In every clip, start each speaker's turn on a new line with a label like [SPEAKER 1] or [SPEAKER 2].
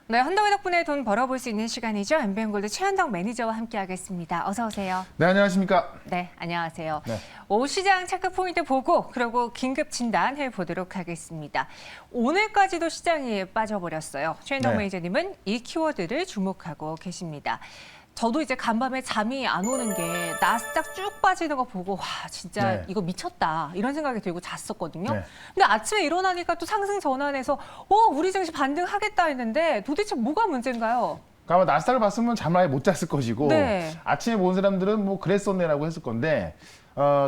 [SPEAKER 1] 네, 한동희 덕분에 돈 벌어볼 수 있는 시간이죠. MBN골드 최현덕 매니저와 함께하겠습니다. 어서 오세요.
[SPEAKER 2] 네, 안녕하십니까.
[SPEAKER 1] 네, 안녕하세요.
[SPEAKER 2] 네.
[SPEAKER 1] 시장 체크 포인트 보고 그리고 긴급 진단해 보도록 하겠습니다. 오늘까지도 시장이 빠져버렸어요. 최현덕
[SPEAKER 2] 네.
[SPEAKER 1] 매니저님은 이 키워드를 주목하고 계십니다. 저도 이제 간밤에 잠이 안 오는 게 나스닥 쭉 빠지는 거 보고 와 진짜
[SPEAKER 2] 네.
[SPEAKER 1] 이거 미쳤다 이런 생각이 들고 잤었거든요.
[SPEAKER 2] 네.
[SPEAKER 1] 근데 아침에 일어나니까 또 상승 전환해서 우리 증시 반등하겠다 했는데 도대체 뭐가 문제인가요?
[SPEAKER 2] 아마 나스닥을 봤으면 잠을 아예 못 잤을 것이고
[SPEAKER 1] 네.
[SPEAKER 2] 아침에 본 사람들은 뭐 그랬었네라고 했을 건데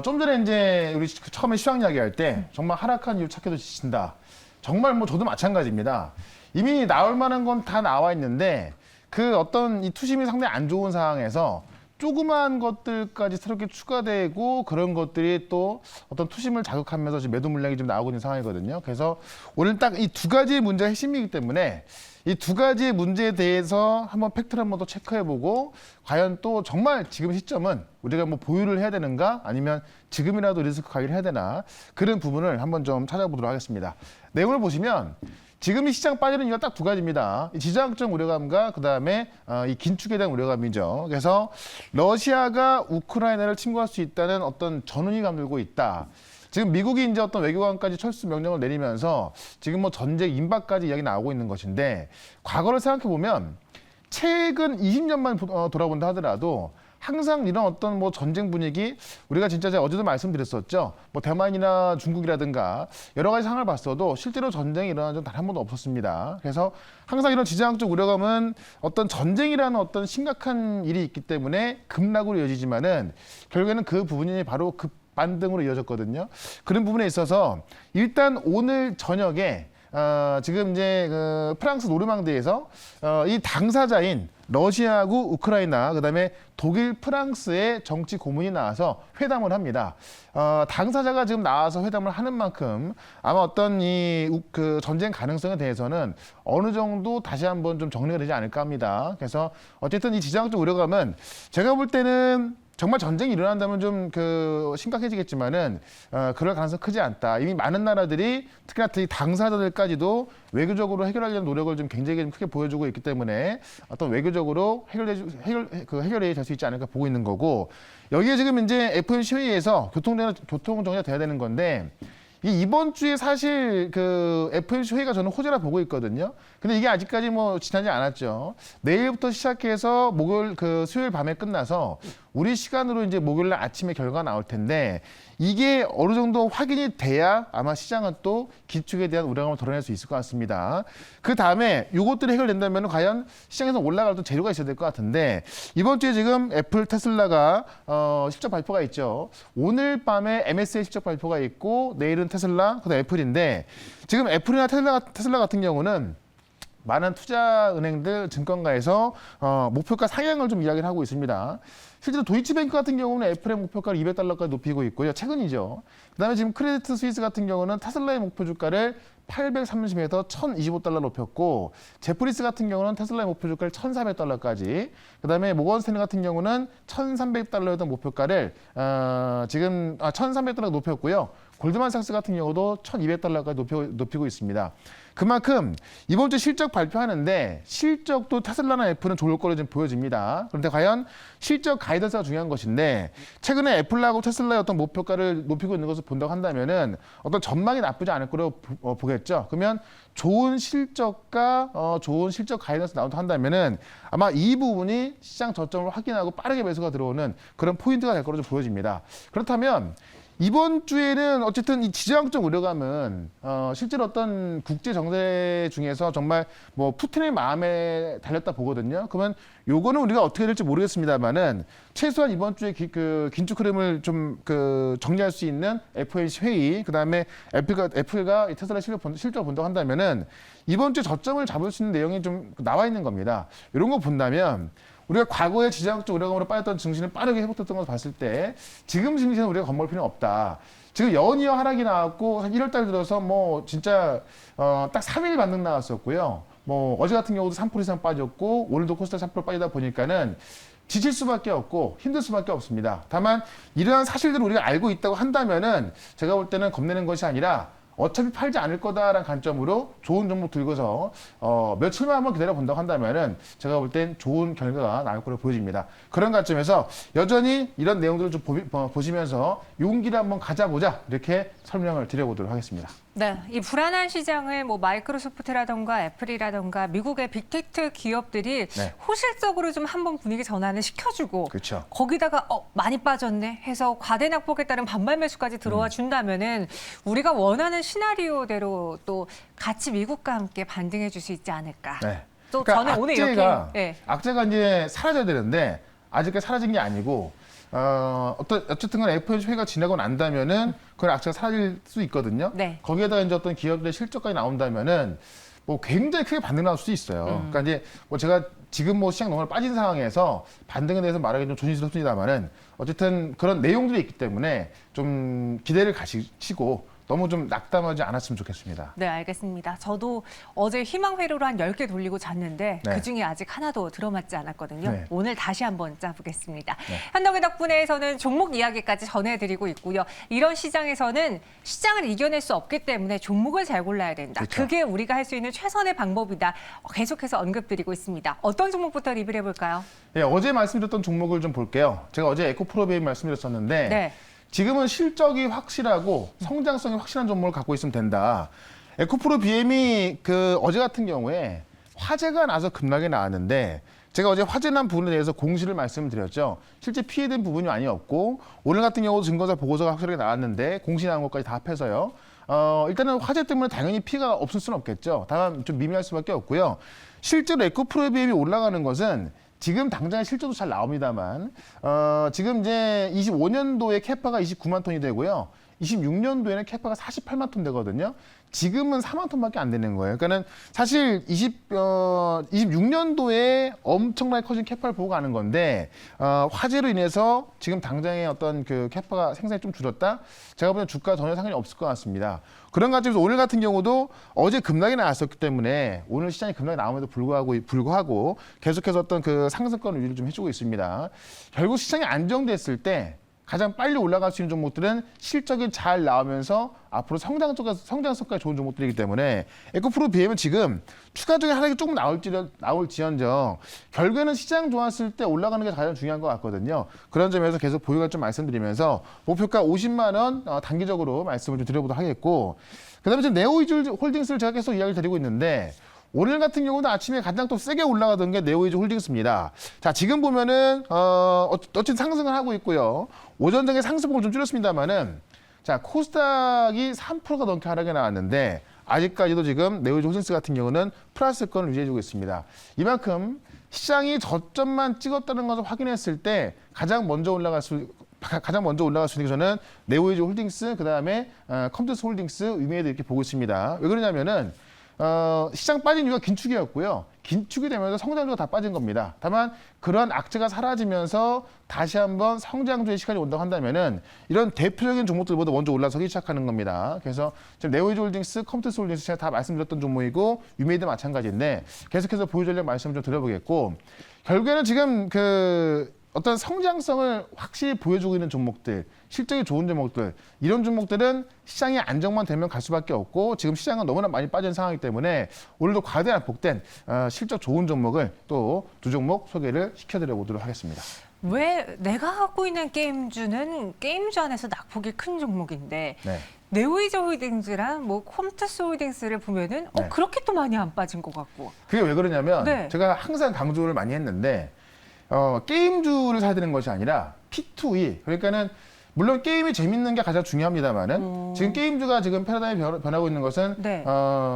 [SPEAKER 2] 좀 전에 이제 우리 처음에 시황 이야기할 때 정말 하락한 이유 찾기도 지친다. 정말 뭐 저도 마찬가지입니다. 이미 나올 만한 건 다 나와 있는데 그 어떤 이 투심이 상당히 안 좋은 상황에서 조그마한 것들까지 새롭게 추가되고 그런 것들이 또 어떤 투심을 자극하면서 지금 매도 물량이 좀 나오고 있는 상황이거든요. 그래서 오늘 딱 이 두 가지의 문제가 핵심이기 때문에 이 두 가지의 문제에 대해서 한번 팩트를 한번 더 체크해보고 과연 또 정말 지금 시점은 우리가 뭐 보유를 해야 되는가 아니면 지금이라도 리스크 가기를 해야 되나 그런 부분을 한번 좀 찾아보도록 하겠습니다. 내용을 보시면 지금 이 시장 빠지는 이유가 딱 두 가지입니다. 이 지정학적 우려감과 그다음에 이 긴축에 대한 우려감이죠. 그래서 러시아가 우크라이나를 침공할 수 있다는 어떤 전운이 감돌고 있다. 지금 미국이 이제 어떤 외교관까지 철수 명령을 내리면서 지금 뭐 전쟁 임박까지 이야기 나오고 있는 것인데 과거를 생각해 보면 최근 20년만 돌아본다 하더라도 항상 이런 어떤 뭐 전쟁 분위기 우리가 진짜 제가 어제도 말씀드렸었죠. 뭐 대만이나 중국이라든가 여러 가지 상황을 봤어도 실제로 전쟁이 일어난 적은 단 한 번도 없었습니다. 그래서 항상 이런 지정학적 우려감은 어떤 전쟁이라는 어떤 심각한 일이 있기 때문에 급락으로 이어지지만은 결국에는 그 부분이 바로 급반등으로 이어졌거든요. 그런 부분에 있어서 일단 오늘 저녁에 지금 이제 그 프랑스 노르망디에서 이 당사자인 러시아하고 우크라이나 그다음에 독일, 프랑스의 정치 고문이 나와서 회담을 합니다. 당사자가 지금 나와서 회담을 하는 만큼 아마 어떤 그 전쟁 가능성에 대해서는 어느 정도 다시 한번 좀 정리가 되지 않을까 합니다. 그래서 어쨌든 이 지정학적 우려감은 제가 볼 때는 정말 전쟁이 일어난다면 좀 심각해지겠지만은 그럴 가능성 크지 않다. 이미 많은 나라들이 특히나 이 당사자들까지도 외교적으로 해결하려는 노력을 좀 굉장히 좀 크게 보여주고 있기 때문에 어떤 외교적으로 해결이 될 수 있지 않을까 보고 있는 거고 여기에 지금 이제 FOMC 회의에서 교통 정리가 돼야 되는 건데. 이번 주에 사실 그 FOMC 회의가 저는 호재라 보고 있거든요. 근데 이게 아직까지 뭐 지나지 않았죠. 내일부터 시작해서 수요일 밤에 끝나서 우리 시간으로 이제 목요일 날 아침에 결과가 나올 텐데 이게 어느 정도 확인이 돼야 아마 시장은 또 기축에 대한 우려감을 덜어낼 수 있을 것 같습니다. 그 다음에 이것들이 해결된다면 과연 시장에서 올라갈 또 재료가 있어야 될 것 같은데 이번 주에 지금 애플, 테슬라가 실적 발표가 있죠. 오늘 밤에 MSCI 실적 발표가 있고 내일은 테슬라, 그다음 애플인데 지금 애플이나 테슬라 같은 경우는 많은 투자은행들, 증권가에서 목표가 상향을 좀 이야기를 하고 있습니다. 실제로 도이치뱅크 같은 경우는 애플의 목표가를 $200까지 높이고 있고요. 최근이죠. 그다음에 지금 크레디트 스위스 같은 경우는 테슬라의 목표 주가를 830에서 $1,025 높였고 제프리스 같은 경우는 테슬라의 목표 주가를 $1,400까지 그다음에 모건 스탠리 같은 경우는 $1,300였던 목표가를 지금 $1,300 높였고요. 골드만삭스 같은 경우도 $1,200까지 높이고 있습니다. 그만큼 이번 주 실적 발표하는데 실적도 테슬라나 애플은 좋을 거로 좀 보여집니다. 그런데 과연 실적 가이던스가 중요한 것인데 최근에 애플하고 테슬라의 어떤 목표가를 높이고 있는 것을 본다고 한다면은 어떤 전망이 나쁘지 않을 거로 보겠죠. 그러면 좋은 실적과 좋은 실적 가이던스 나온다 한다면은 아마 이 부분이 시장 저점을 확인하고 빠르게 매수가 들어오는 그런 포인트가 될 거로 좀 보여집니다. 그렇다면 이번 주에는 어쨌든 이 지정학적 우려감은 실제로 어떤 국제 정세 중에서 정말 뭐 푸틴의 마음에 달렸다 보거든요. 그러면 요거는 우리가 어떻게 될지 모르겠습니다만은 최소한 이번 주에 긴축 흐름을 좀 정리할 수 있는 FOMC 회의, 그다음에 애플가 테슬라 실적을 본다고 한다면은 이번 주에 저점을 잡을 수 있는 내용이 좀 나와 있는 겁니다. 이런 거 본다면. 우리가 과거에 지정학적 우려감으로 빠졌던 증시는 빠르게 회복됐던 것을 봤을 때 지금 증시는 우리가 겁먹을 필요는 없다. 지금 연이어 하락이 나왔고 한 1월 달 들어서 뭐 진짜 딱 3일 반등 나왔었고요. 뭐 어제 같은 경우도 3% 이상 빠졌고 오늘도 코스닥 3% 빠지다 보니까는 지칠 수밖에 없고 힘들 수밖에 없습니다. 다만 이러한 사실들을 우리가 알고 있다고 한다면은 제가 볼 때는 겁내는 것이 아니라 어차피 팔지 않을 거다라는 관점으로 좋은 종목 들고서 며칠만 한번 기다려 본다고 한다면은 제가 볼 땐 좋은 결과가 나올 거로 보여집니다. 그런 관점에서 여전히 이런 내용들을 좀 보시면서 용기를 한번 가져보자 이렇게 설명을 드려보도록 하겠습니다.
[SPEAKER 1] 네, 이 불안한 시장을 뭐 마이크로소프트라던가 애플이라던가 미국의 빅테크 기업들이
[SPEAKER 2] 네.
[SPEAKER 1] 호실적으로 좀 한번 분위기 전환을 시켜주고
[SPEAKER 2] 그렇죠.
[SPEAKER 1] 거기다가 많이 빠졌네 해서 과대 낙폭에 따른 반발 매수까지 들어와 준다면은 우리가 원하는 시나리오대로 또 같이 미국과 함께 반등해 줄 수 있지 않을까.
[SPEAKER 2] 네.
[SPEAKER 1] 또
[SPEAKER 2] 그러니까
[SPEAKER 1] 저는 오늘
[SPEAKER 2] 악재가,
[SPEAKER 1] 이렇게
[SPEAKER 2] 악재가 이제 사라져야 되는데 아직까지 사라진 게 아니고 어쨌든 간 FOMC 회의가 지나고 난다면은 그건 악재가 사라질 수 있거든요.
[SPEAKER 1] 네.
[SPEAKER 2] 거기에다가 이제 어떤 기업들의 실적까지 나온다면은 뭐 굉장히 크게 반등 나올 수도 있어요. 그러니까 이제 뭐 제가 지금 뭐 시장 너무 빠진 상황에서 반등에 대해서 말하기 좀 조심스럽습니다만은 어쨌든 그런 내용들이 있기 때문에 좀 기대를 가지시고 너무 좀 낙담하지 않았으면 좋겠습니다.
[SPEAKER 1] 네, 알겠습니다. 저도 어제 희망회로를 한 10개 돌리고 잤는데
[SPEAKER 2] 네.
[SPEAKER 1] 그중에 아직 하나도 들어맞지 않았거든요.
[SPEAKER 2] 네.
[SPEAKER 1] 오늘 다시 한번 짜보겠습니다.
[SPEAKER 2] 네.
[SPEAKER 1] 현덕의 덕분에서는 종목 이야기까지 전해드리고 있고요. 이런 시장에서는 시장을 이겨낼 수 없기 때문에 종목을 잘 골라야 된다.
[SPEAKER 2] 그렇죠.
[SPEAKER 1] 그게 우리가 할 수 있는 최선의 방법이다. 계속해서 언급드리고 있습니다. 어떤 종목부터 리뷰를 해볼까요?
[SPEAKER 2] 예, 어제 말씀드렸던 종목을 좀 볼게요. 제가 어제 에코프로비엠 말씀드렸었는데
[SPEAKER 1] 네.
[SPEAKER 2] 지금은 실적이 확실하고 성장성이 확실한 종목을 갖고 있으면 된다. 에코프로비엠이 어제 같은 경우에 화재가 나서 급락이 나왔는데 제가 어제 화재 난 부분에 대해서 공시를 말씀드렸죠. 실제 피해된 부분이 많이 없고 오늘 같은 경우도 증거사 보고서가 확실하게 나왔는데 공시 나온 것까지 다 합해서요. 일단은 화재 때문에 당연히 피해가 없을 수는 없겠죠. 다만 좀 미미할 수밖에 없고요. 실제로 에코프로비엠이 올라가는 것은 지금 당장의 실적도 잘 나옵니다만 지금 이제 25년도에 캐파가 29만 톤이 되고요. 26년도에는 캐파가 48만 톤 되거든요. 지금은 4만 톤밖에 안 되는 거예요. 그러니까는 사실 26년도에 엄청나게 커진 캐파를 보고 가는 건데 화재로 인해서 지금 당장의 어떤 그 캐파가 생산이 좀 줄었다. 제가 보기엔 주가 전혀 상관이 없을 것 같습니다. 그런 관점에서 오늘 같은 경우도 어제 급락이 나왔었기 때문에 오늘 시장이 급락이 나옴에도 불구하고 계속해서 어떤 그 상승권 유지를 좀 해주고 있습니다. 결국 시장이 안정됐을 때 가장 빨리 올라갈 수 있는 종목들은 실적이 잘 나오면서 앞으로 성장성까지 좋은 종목들이기 때문에 에코프로비엠은 지금 추가적인 하락이 조금 나올지언정 결국에는 시장 좋았을 때 올라가는 게 가장 중요한 것 같거든요. 그런 점에서 계속 보유가 좀 말씀드리면서 목표가 50만 원 단기적으로 말씀을 좀 드려보도록 하겠고 그다음에 지금 네오이즈 홀딩스를 제가 계속 이야기를 드리고 있는데 오늘 같은 경우는 아침에 가장 또 세게 올라가던 게 네오이즈 홀딩스입니다. 자, 지금 보면은, 어쨌든 상승을 하고 있고요. 오전 등의 상승폭을 좀 줄였습니다만은, 자, 코스닥이 3%가 넘게 하락이 나왔는데, 아직까지도 지금 네오이즈 홀딩스 같은 경우는 플러스권을 유지해주고 있습니다. 이만큼 시장이 저점만 찍었다는 것을 확인했을 때 가장 먼저 올라갈 수 있는 게 저는 네오이즈 홀딩스, 그 다음에 컴투스 홀딩스, 위메이드 이렇게 보고 있습니다. 왜 그러냐면은, 시장 빠진 이유가 긴축이었고요. 긴축이 되면서 성장주가 다 빠진 겁니다. 다만 그런 악재가 사라지면서 다시 한번 성장주의 시간이 온다고 한다면은 이런 대표적인 종목들보다 먼저 올라서기 시작하는 겁니다. 그래서 지금 네오이즈 홀딩스, 컴투스 홀딩스 제가 다 말씀드렸던 종목이고 위메이드 마찬가지인데 계속해서 보유 전략 말씀 좀 드려보겠고 결국에는 지금 어떤 성장성을 확실히 보여주고 있는 종목들, 실적이 좋은 종목들, 이런 종목들은 시장이 안정만 되면 갈 수밖에 없고 지금 시장은 너무나 많이 빠진 상황이기 때문에 오늘도 과대 낙폭된 실적 좋은 종목을 또 두 종목 소개를 시켜드려 보도록 하겠습니다.
[SPEAKER 1] 왜 내가 갖고 있는 게임주는 게임주 안에서 낙폭이 큰 종목인데
[SPEAKER 2] 네.
[SPEAKER 1] 네오이즈 홀딩스랑 뭐 컴투스 홀딩스를 보면은
[SPEAKER 2] 네.
[SPEAKER 1] 그렇게 또 많이 안 빠진 것 같고.
[SPEAKER 2] 그게 왜 그러냐면
[SPEAKER 1] 네.
[SPEAKER 2] 제가 항상 강조를 많이 했는데 게임주를 사야 되는 것이 아니라 P2E 그러니까는 물론 게임이 재밌는 게 가장 중요합니다만은 지금 게임주가 지금 패러다임이 변하고 있는 것은
[SPEAKER 1] 네.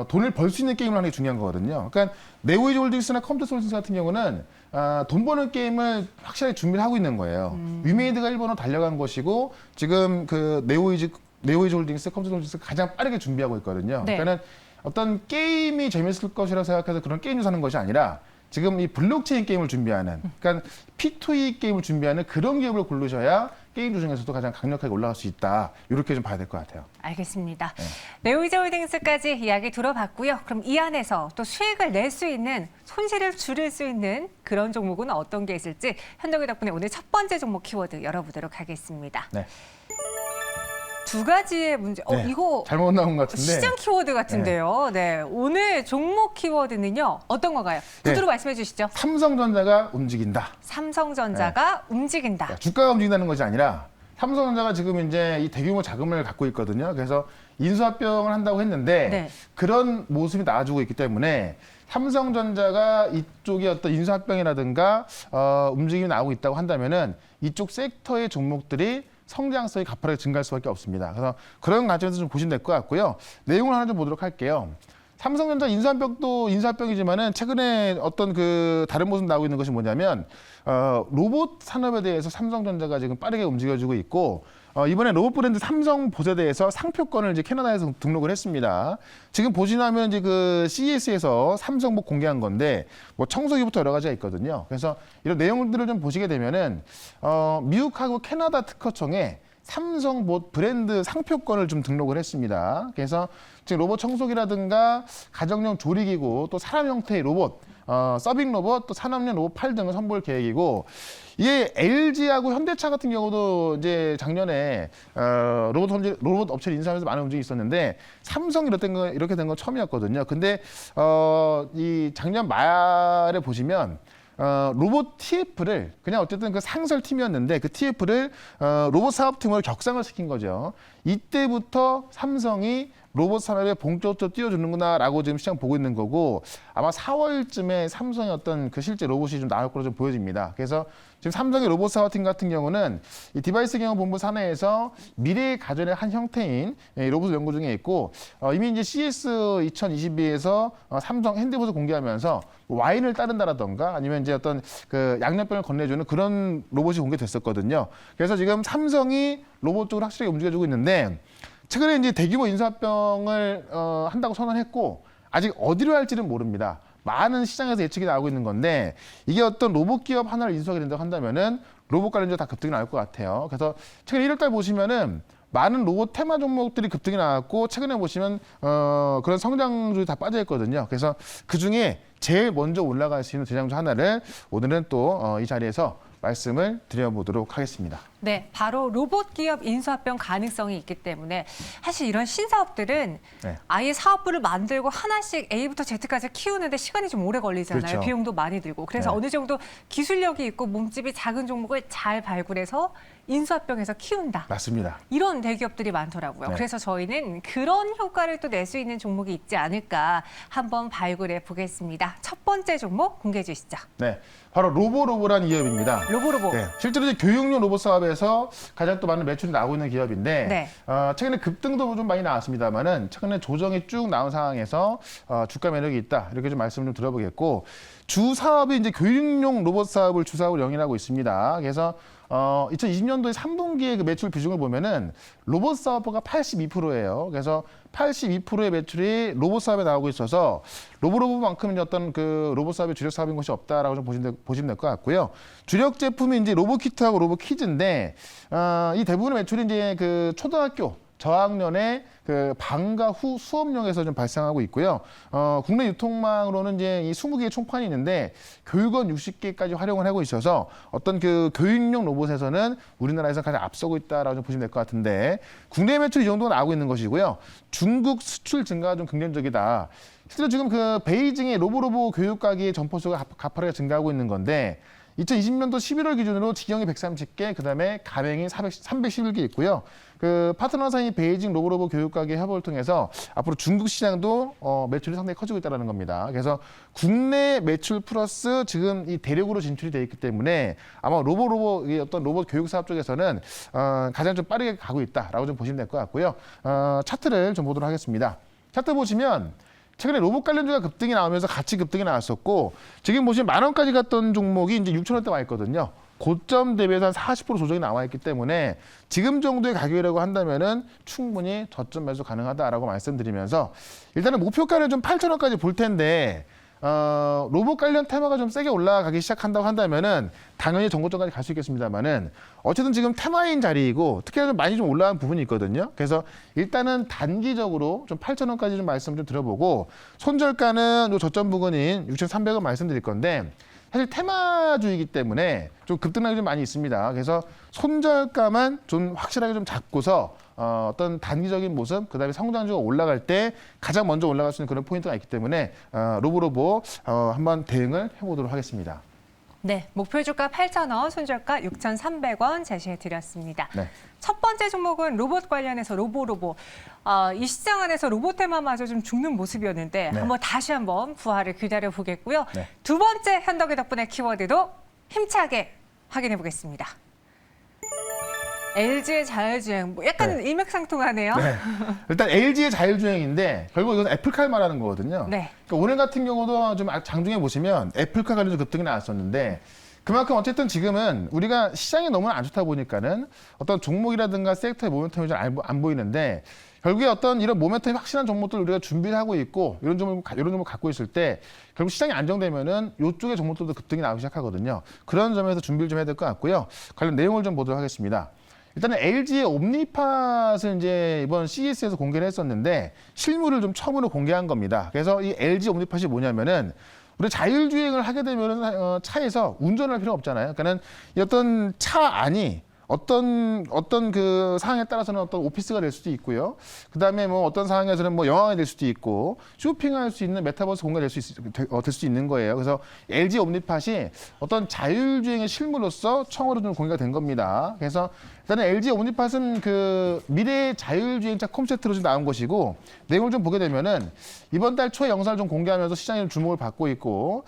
[SPEAKER 2] 돈을 벌 수 있는 게임을 하는 게 중요한 거거든요. 그러니까 네오이즈 홀딩스나 컴투스 홀딩스 같은 경우는 돈 버는 게임을 확실하게 준비를 하고 있는 거예요. 위메이드가 일본으로 달려간 것이고 지금 네오이즈 홀딩스, 컴투스 홀딩스가 가장 빠르게 준비하고 있거든요.
[SPEAKER 1] 네.
[SPEAKER 2] 그러니까는 어떤 게임이 재밌을 것이라고 생각해서 그런 게임을 사는 것이 아니라 지금 이 블록체인 게임을 준비하는, 그러니까 P2E 게임을 준비하는 그런 기업을 고르셔야 게임주 중에서도 가장 강력하게 올라갈 수 있다. 이렇게 좀 봐야 될 것 같아요.
[SPEAKER 1] 알겠습니다. 네오이즈 홀딩스까지 이야기 들어봤고요. 그럼 이 안에서 또 수익을 낼 수 있는, 손실을 줄일 수 있는 그런 종목은 어떤 게 있을지 현덕이 덕분에 오늘 첫 번째 종목 키워드 열어보도록 하겠습니다.
[SPEAKER 2] 네.
[SPEAKER 1] 두 가지의 문제.
[SPEAKER 2] 네,
[SPEAKER 1] 이거
[SPEAKER 2] 잘못 나온 것 같은데.
[SPEAKER 1] 시장 키워드 같은데요. 네. 오늘 종목 키워드는요. 어떤 건가요? 구두로 말씀해 주시죠.
[SPEAKER 2] 삼성전자가 움직인다.
[SPEAKER 1] 삼성전자가 움직인다.
[SPEAKER 2] 주가가 움직인다는 것이 아니라 삼성전자가 지금 이제 이 대규모 자금을 갖고 있거든요. 그래서 인수합병을 한다고 했는데
[SPEAKER 1] 네.
[SPEAKER 2] 그런 모습이 나와주고 있기 때문에 삼성전자가 이쪽에 어떤 인수합병이라든가 움직임이 나오고 있다고 한다면은 이쪽 섹터의 종목들이 성장성이 가파르게 증가할 수밖에 없습니다. 그래서 그런 관점에서 좀 보시면 될 것 같고요. 내용을 하나 좀 보도록 할게요. 삼성전자 인수합병도 인수합병이지만은 최근에 어떤 그 다른 모습 나오고 있는 것이 뭐냐면 로봇 산업에 대해서 삼성전자가 지금 빠르게 움직여주고 있고 이번에 로봇 브랜드 삼성 봇에 대해서 상표권을 이제 캐나다에서 등록을 했습니다. 지금 보시면 이제 그 CES에서 삼성 봇 공개한 건데 뭐 청소기부터 여러 가지가 있거든요. 그래서 이런 내용들을 좀 보시게 되면은 미국하고 캐나다 특허청에 삼성 봇 브랜드 상표권을 좀 등록을 했습니다. 그래서 지금 로봇 청소기라든가 가정용 조리기구 또 사람 형태의 로봇 서빙 로봇 또 산업용 로봇 8 등을 선보일 계획이고 이게 LG하고 현대차 같은 경우도 이제 작년에 로봇 업체를 인수하면서 많은 움직임이 있었는데 삼성이 이렇게 된 건 처음이었거든요. 근데 이 작년 말에 보시면 로봇 TF를 그냥 어쨌든 그 상설팀이었는데 그 TF를 로봇 사업팀으로 격상을 시킨 거죠. 이때부터 삼성이 로봇 산업에 본격적으로 뛰어주는구나라고 지금 시장 보고 있는 거고 아마 4월쯤에 삼성의 어떤 그 실제 로봇이 좀 나올 거로 좀 보여집니다. 그래서 지금 삼성의 로봇 사업팀 같은 경우는 이 디바이스 경영본부 사내에서 미래의 가전의 한 형태인 로봇을 연구 중에 있고 이미 이제 CS 2022에서 삼성 핸드봇을 공개하면서 와인을 따른다라던가 아니면 이제 어떤 그 양념병을 건네주는 그런 로봇이 공개됐었거든요. 그래서 지금 삼성이 로봇 쪽으로 확실하게 움직여주고 있는데 최근에 이제 대규모 인수합병을 한다고 선언했고 아직 어디로 할지는 모릅니다. 많은 시장에서 예측이 나오고 있는 건데 이게 어떤 로봇 기업 하나를 인수하게 된다고 한다면은 로봇 관련주가 다 급등이 나올 것 같아요. 그래서 최근 1월달 보시면은 많은 로봇 테마 종목들이 급등이 나왔고 최근에 보시면 그런 성장주들이 다 빠져 있거든요. 그래서 그 중에 제일 먼저 올라갈 수 있는 대장주 하나를 오늘은 또 이 자리에서 말씀을 드려보도록 하겠습니다.
[SPEAKER 1] 네, 바로 로봇 기업 인수합병 가능성이 있기 때문에 사실 이런 신사업들은
[SPEAKER 2] 네.
[SPEAKER 1] 아예 사업부를 만들고 하나씩 A부터 Z까지 키우는데 시간이 좀 오래 걸리잖아요.
[SPEAKER 2] 그렇죠.
[SPEAKER 1] 비용도 많이 들고. 그래서
[SPEAKER 2] 네.
[SPEAKER 1] 어느 정도 기술력이 있고 몸집이 작은 종목을 잘 발굴해서 인수합병해서 키운다.
[SPEAKER 2] 맞습니다.
[SPEAKER 1] 이런 대기업들이 많더라고요.
[SPEAKER 2] 네.
[SPEAKER 1] 그래서 저희는 그런 효과를 또 낼 수 있는 종목이 있지 않을까 한번 발굴해 보겠습니다. 첫 번째 종목 공개해 주시죠.
[SPEAKER 2] 네, 바로 로보라는 기업입니다.
[SPEAKER 1] 로보로보.
[SPEAKER 2] 네, 실제로 이제 교육용 로봇 사업에서 가장 또 많은 매출이 나오고 있는 기업인데
[SPEAKER 1] 네.
[SPEAKER 2] 최근에 급등도 좀 많이 나왔습니다만은 최근에 조정이 쭉 나온 상황에서 주가 매력이 있다 이렇게 좀 말씀을 좀 드려보겠고 주 사업이 이제 교육용 로봇 사업을 주 사업으로 영위하고 있습니다. 그래서 2020년도에 3분기의 그 매출 비중을 보면은 로봇 사업부가 82%예요. 그래서 82%의 매출이 로봇 사업에 나오고 있어서 로보만큼 어떤 그 로봇 사업의 주력 사업인 것이 없다라고 좀 보시면 될 것 같고요. 주력 제품이 이제 로봇 키트하고 로봇 키즈인데 이 대부분의 매출이 이제 그 초등학교 저학년의 그 방과 후 수업용에서 좀 발생하고 있고요. 국내 유통망으로는 이제 이 20개의 총판이 있는데 교육원 60개까지 활용을 하고 있어서 어떤 그 교육용 로봇에서는 우리나라에서 가장 앞서고 있다라고 좀 보시면 될 것 같은데 국내 매출 이 정도가 나오고 있는 것이고요. 중국 수출 증가가 좀 긍정적이다. 실제로 지금 그 베이징의 로보 교육 가게의 점포수가 가파르게 증가하고 있는 건데 2020년도 11월 기준으로 직영이 130개, 그다음에 가맹이 311개 있고요. 그 파트너사인 베이징 로보 교육가게 협업을 통해서 앞으로 중국 시장도 매출이 상당히 커지고 있다는 겁니다. 그래서 국내 매출 플러스 지금 이 대륙으로 진출이 돼 있기 때문에 아마 어떤 로봇 교육 사업 쪽에서는 가장 좀 빠르게 가고 있다라고 좀 보시면 될 것 같고요. 차트를 좀 보도록 하겠습니다. 차트 보시면 최근에 로봇 관련주가 급등이 나오면서 같이 급등이 나왔었고 지금 보시면 10,000원까지 갔던 종목이 이제 6,000원대 와 있거든요. 고점 대비해서 한 40% 조정이 나와 있기 때문에 지금 정도의 가격이라고 한다면은 충분히 저점 매수 가능하다라고 말씀드리면서 일단은 목표가를 좀 8,000원까지 볼 텐데 로봇 관련 테마가 좀 세게 올라가기 시작한다고 한다면은 당연히 전고점까지 갈 수 있겠습니다만은 어쨌든 지금 테마인 자리이고 특히나 좀 많이 좀 올라간 부분이 있거든요. 그래서 일단은 단기적으로 좀 8,000원까지 좀 말씀 좀 드려보고 손절가는 요 저점 부근인 6,300원 말씀드릴 건데 사실 테마주이기 때문에 좀 급등락이 좀 많이 있습니다. 그래서 손절가만 좀 확실하게 좀 잡고서 어떤 단기적인 모습, 그다음에 성장주가 올라갈 때 가장 먼저 올라갈 수 있는 그런 포인트가 있기 때문에 로보로보 한번 대응을 해보도록 하겠습니다.
[SPEAKER 1] 네, 목표 주가 8,000원, 손절가 6,300원 제시해 드렸습니다.
[SPEAKER 2] 네.
[SPEAKER 1] 첫 번째 종목은 로봇 관련해서 로보로보. 이 시장 안에서 로봇 테마마저 좀 죽는 모습이었는데
[SPEAKER 2] 네.
[SPEAKER 1] 다시 한번 부활을 기다려 보겠고요.
[SPEAKER 2] 네.
[SPEAKER 1] 두 번째 현덕이 덕분에 키워드도 힘차게 확인해 보겠습니다. LG의 자율주행, 뭐 약간
[SPEAKER 2] 네.
[SPEAKER 1] 일맥상통하네요.
[SPEAKER 2] 네. 일단 LG의 자율주행인데 결국 이건 애플카를 말하는 거거든요.
[SPEAKER 1] 네.
[SPEAKER 2] 그러니까 오늘 같은 경우도 좀 장중에 보시면 애플카 관련 급등이 나왔었는데 그만큼 어쨌든 지금은 우리가 시장이 너무 안 좋다 보니까는 어떤 종목이라든가 섹터의 모멘텀이 잘 안 보이는데 결국에 어떤 이런 모멘텀이 확실한 종목들 우리가 준비를 하고 있고 이런 종목 갖고 있을 때 결국 시장이 안정되면은 이쪽의 종목들도 급등이 나오기 시작하거든요. 그런 점에서 준비를 좀 해야 될 것 같고요. 관련 내용을 좀 보도록 하겠습니다. 일단은 LG의 옴니팟을 이제 이번 CES에서 공개를 했었는데 실물을 좀 처음으로 공개한 겁니다. 그래서 이 LG 옴니팟이 뭐냐면은 우리 자율주행을 하게 되면은 차에서 운전할 필요가 없잖아요. 그러니까는 이 어떤 차 안이 어떤 그 상황에 따라서는 어떤 오피스가 될 수도 있고요. 그다음에 뭐 어떤 상황에서는 뭐 영화가 될 수도 있고 쇼핑할 수 있는 메타버스 공간이 될 수 있는 거예요. 그래서 LG 옴니팟이 어떤 자율주행의 실무로서 처음으로 좀 공개가 된 겁니다. 그래서 일단은 LG 옴니팟은 그 미래 자율주행차 콘셉트로 좀 나온 것이고 내용을 좀 보게 되면은 이번 달 초에 영상을 좀 공개하면서 시장의 주목을 받고 있고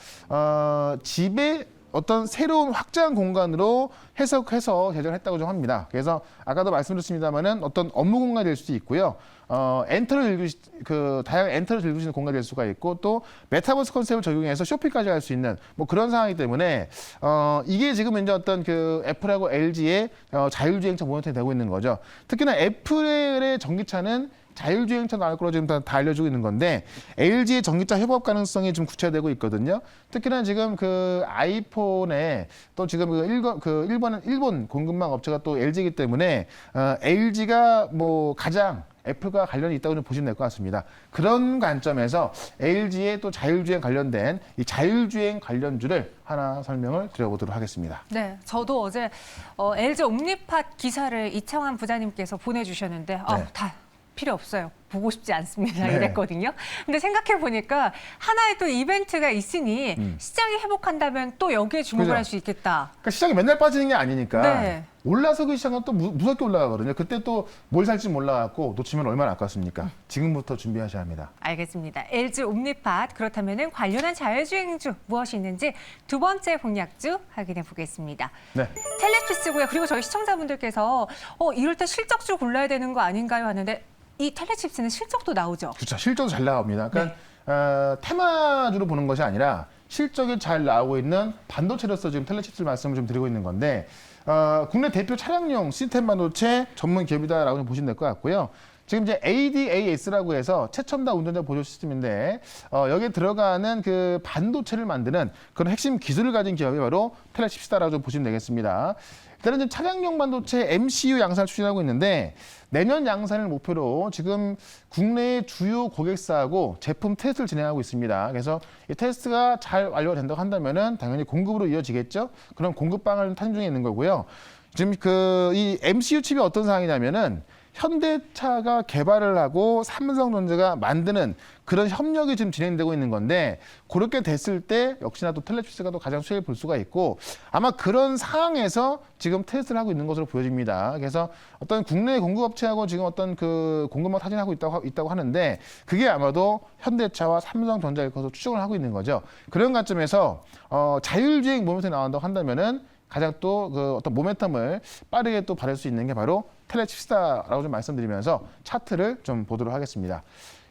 [SPEAKER 2] 집에 어떤 새로운 확장 공간으로 해석해서 제작을 했다고 좀 합니다. 그래서 아까도 말씀드렸습니다만은 어떤 업무 공간이 될 수도 있고요. 다양한 엔터를 즐길 수 있는 공간이 될 수가 있고 또 메타버스 컨셉을 적용해서 쇼핑까지 할 수 있는 뭐 그런 상황이기 때문에 이게 지금 이제 어떤 그 애플하고 LG의 자율주행차 모니터링이 되고 있는 거죠. 특히나 애플의 전기차는 자율주행차 나올 거로 지금 다 알려주고 있는 건데 LG의 전기차 협업 가능성이 좀 구체화되고 있거든요. 특히나 지금 그 아이폰에 또 지금 일본 공급망 업체가 또 LG이기 때문에 LG가 뭐 가장 애플과 관련이 있다고 좀 보시면 될 것 같습니다. 그런 관점에서 LG의 또 자율주행 관련된 이 자율주행 관련주를 하나 설명을 드려보도록 하겠습니다.
[SPEAKER 1] 네, 저도 어제 LG 옴니팟 기사를 이창환 부장님께서 보내주셨는데
[SPEAKER 2] 네.
[SPEAKER 1] 다 필요 없어요. 보고 싶지 않습니다.
[SPEAKER 2] 네.
[SPEAKER 1] 이랬거든요. 근데 생각해 보니까 하나의 또 이벤트가 있으니 시장이 회복한다면 또 여기에 주목을
[SPEAKER 2] 그죠.
[SPEAKER 1] 할 수 있겠다.
[SPEAKER 2] 그러니까 시장이 맨날 빠지는 게 아니니까
[SPEAKER 1] 네.
[SPEAKER 2] 올라서 그 시장은 또 무섭게 올라가거든요. 그때 또 뭘 살지 몰라갖고 놓치면 얼마나 아깝습니까? 지금부터 준비하셔야 합니다.
[SPEAKER 1] 알겠습니다. LG 옴니팟 그렇다면 관련한 자율주행주 무엇이 있는지 두 번째 공략주 확인해 보겠습니다.
[SPEAKER 2] 네.
[SPEAKER 1] 텔레피스고요. 그리고 저희 시청자분들께서 이럴 때 실적주 골라야 되는 거 아닌가요? 하는데 이 텔레칩스는 실적도 나오죠.
[SPEAKER 2] 그렇죠. 실적도 잘 나옵니다. 그러니까 테마주로 보는 것이 아니라 실적이 잘 나오고 있는 반도체로서 지금 텔레칩스 말씀을 좀 드리고 있는 건데 국내 대표 차량용 시스템 반도체 전문 기업이다라고 좀 보시면 될 것 같고요. 지금 이제 ADAS라고 해서 최첨단 운전자 보조 시스템인데 여기에 들어가는 그 반도체를 만드는 그런 핵심 기술을 가진 기업이 바로 텔레칩스다라고 좀 보시면 되겠습니다. 일단은 지금 차량용 반도체 MCU 양산을 추진하고 있는데 내년 양산을 목표로 지금 국내의 주요 고객사하고 제품 테스트를 진행하고 있습니다. 그래서 이 테스트가 잘 완료가 된다고 한다면은 당연히 공급으로 이어지겠죠. 그런 공급방을 탄생 중에 있는 거고요. 지금 이 MCU 칩이 어떤 상황이냐면은 현대차가 개발을 하고 삼성전자가 만드는 그런 협력이 지금 진행되고 있는 건데 그렇게 됐을 때 역시나 또 텔레칩스가 또 가장 수혜를 볼 수가 있고 아마 그런 상황에서 지금 테스트를 하고 있는 것으로 보여집니다. 그래서 어떤 국내 공급업체하고 지금 어떤 그 공급망 타진하고 있다고 하는데 그게 아마도 현대차와 삼성전자일 것으로 추정을 하고 있는 거죠. 그런 관점에서 자율주행 모멘텀이 나온다고 한다면은 가장 또 그 어떤 모멘텀을 빠르게 또 받을 수 있는 게 바로 텔레칩스다라고 좀 말씀드리면서 차트를 좀 보도록 하겠습니다.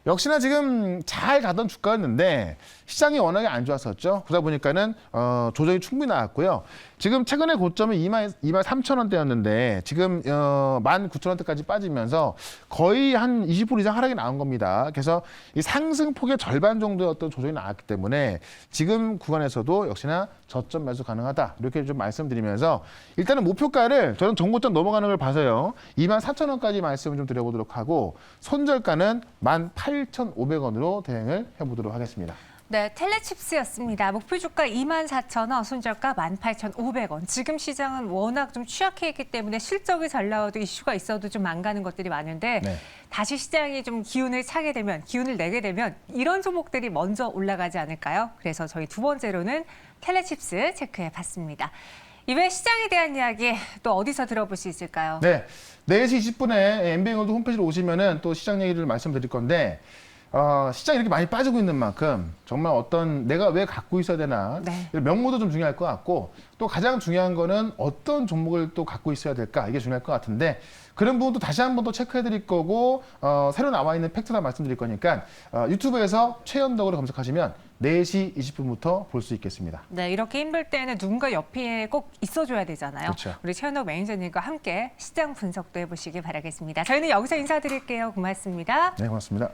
[SPEAKER 2] 역시나 지금 잘 가던 주가였는데 시장이 워낙에 안 좋았었죠. 그러다 보니까는 조정이 충분히 나왔고요. 지금 최근에 고점이 23,000원대였는데 지금 19,000원대까지 빠지면서 거의 한 20% 이상 하락이 나온 겁니다. 그래서 이 상승폭의 절반 정도의 어떤 조정이 나왔기 때문에 지금 구간에서도 역시나 저점 매수 가능하다. 이렇게 좀 말씀드리면서 일단은 목표가를 저는 정고점 넘어가는 걸 봐서요. 24,000원까지 말씀을 좀 드려보도록 하고 손절가는 18,500원으로 대응을 해보도록 하겠습니다.
[SPEAKER 1] 네, 텔레칩스였습니다. 목표 주가 24,000원, 손절가 18,500원. 지금 시장은 워낙 좀 취약해 있기 때문에 실적이 잘 나와도 이슈가 있어도 좀 안 가는 것들이 많은데
[SPEAKER 2] 네.
[SPEAKER 1] 다시 시장이 좀 기운을 내게 되면 이런 종목들이 먼저 올라가지 않을까요? 그래서 저희 두 번째로는 텔레칩스 체크해 봤습니다. 이외 시장에 대한 이야기 또 어디서 들어볼 수 있을까요?
[SPEAKER 2] 네, 4시 20분에 엠비앵글도 홈페이지로 오시면은 또 시장 얘기를 말씀드릴 건데 시장이 이렇게 많이 빠지고 있는 만큼 정말 어떤 내가 왜 갖고 있어야 되나
[SPEAKER 1] 네.
[SPEAKER 2] 명목도 좀 중요할 것 같고 또 가장 중요한 거는 어떤 종목을 또 갖고 있어야 될까 이게 중요할 것 같은데 그런 부분도 다시 한 번 더 체크해 드릴 거고 새로 나와 있는 팩트나 말씀드릴 거니까 유튜브에서 최연덕으로 검색하시면 4시 20분부터 볼 수 있겠습니다.
[SPEAKER 1] 네, 이렇게 힘들 때는 누군가 옆에 꼭 있어줘야 되잖아요.
[SPEAKER 2] 그렇죠.
[SPEAKER 1] 우리 최현옥 매니저님과 함께 시장 분석도 해보시기 바라겠습니다. 저희는 여기서 인사드릴게요. 고맙습니다.
[SPEAKER 2] 네, 고맙습니다.